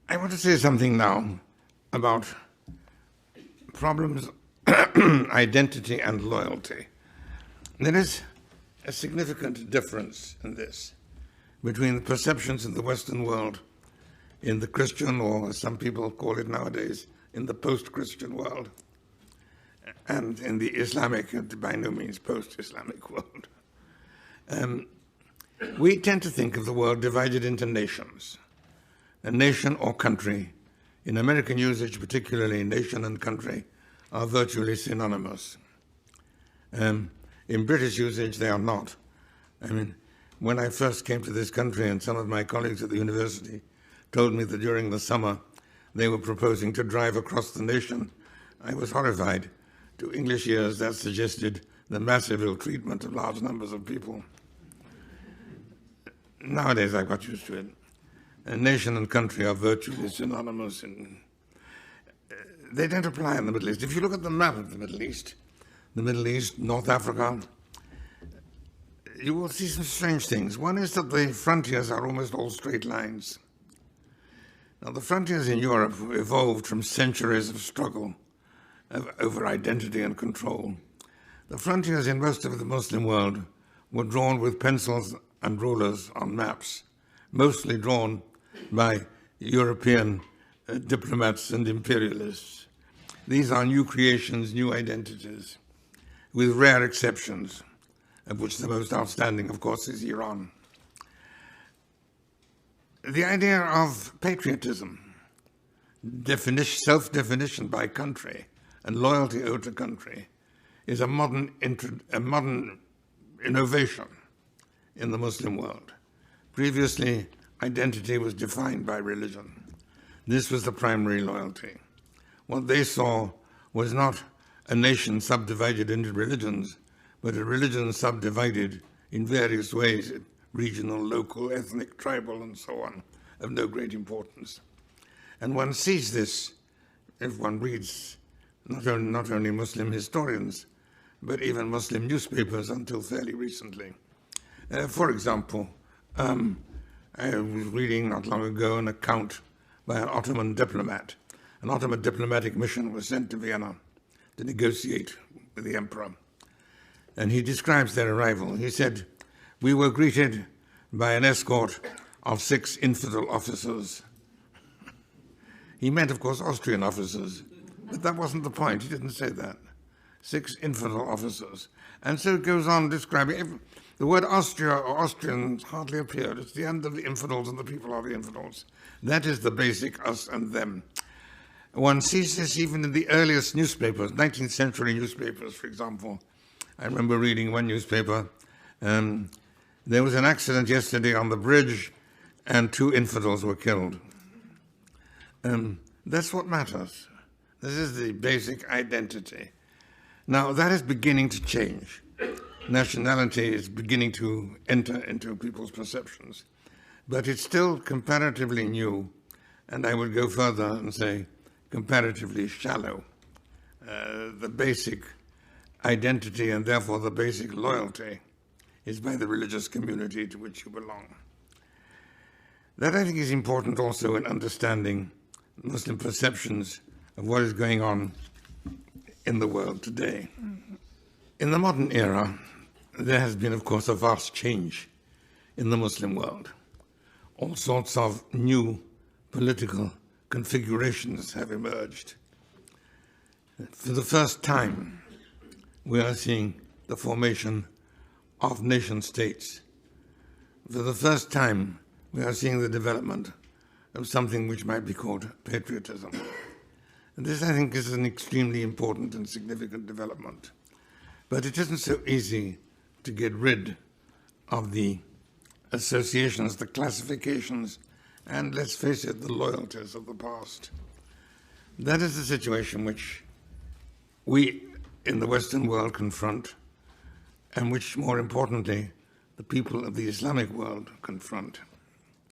I want to say something now about problems, identity and loyalty. There is a significant difference in this between the perceptions in the Western world, in the Christian, or as some people call it nowadays, in the post-Christian world, and in the Islamic, and by no means post-Islamic world. We tend to think of the world divided into nations. A nation or country, in American usage particularly, nation and country, are virtually synonymous. In British usage, they are not. I mean, when I first came to this country, and some of my colleagues at the university told me that during the summer they were proposing to drive across the nation, I was horrified. To English ears, that suggested the massive ill-treatment of large numbers of people. Nowadays, I got used to it. A nation and country are virtually synonymous, and they don't apply in the Middle East. If you look at the map of the Middle East, North Africa, you will see some strange things. One is that the frontiers are almost all straight lines. Now, the frontiers in Europe evolved from centuries of struggle over identity and control. The frontiers in most of the Muslim world were drawn with pencils and rulers on maps, mostly drawn by European diplomats and imperialists. These are new creations, new identities, with rare exceptions, of which the most outstanding, of course, is Iran. The idea of patriotism, self-definition by country, and loyalty owed to country is a modern innovation in the Muslim world. Previously, identity was defined by religion. This was the primary loyalty. What they saw was not a nation subdivided into religions, but a religion subdivided in various ways, regional, local, ethnic, tribal, and so on, of no great importance. And one sees this if one reads not only Muslim historians, but even Muslim newspapers until fairly recently. For example, I was reading not long ago an account by an Ottoman diplomat. An Ottoman diplomatic mission was sent to Vienna to negotiate with the emperor. And he describes their arrival. He said, "We were greeted by an escort of 6 infidel officers." He meant, of course, Austrian officers, but that wasn't the point. He didn't say that. 6 infidel officers. And so it goes on describing. The word Austria or Austrians hardly appeared. It's the end of the infidels and the people are the infidels. That is the basic us and them. One sees this even in the earliest newspapers, 19th century newspapers, for example. I remember reading one newspaper. There was an accident yesterday on the bridge and 2 infidels were killed. That's what matters. This is the basic identity. Now, that is beginning to change. Nationality is beginning to enter into people's perceptions, but it's still comparatively new, and I would go further and say comparatively shallow. The basic identity and therefore the basic loyalty is by the religious community to which you belong. That, I think, is important also in understanding Muslim perceptions of what is going on in the world today. In the modern era, there has been, of course, a vast change in the Muslim world. All sorts of new political configurations have emerged. For the first time, we are seeing the formation of nation states. For the first time, we are seeing the development of something which might be called patriotism. And this, I think, is an extremely important and significant development. But it isn't so easy to get rid of the associations, the classifications, and, let's face it, the loyalties of the past. That is the situation which we in the Western world confront, and which, more importantly, the people of the Islamic world confront.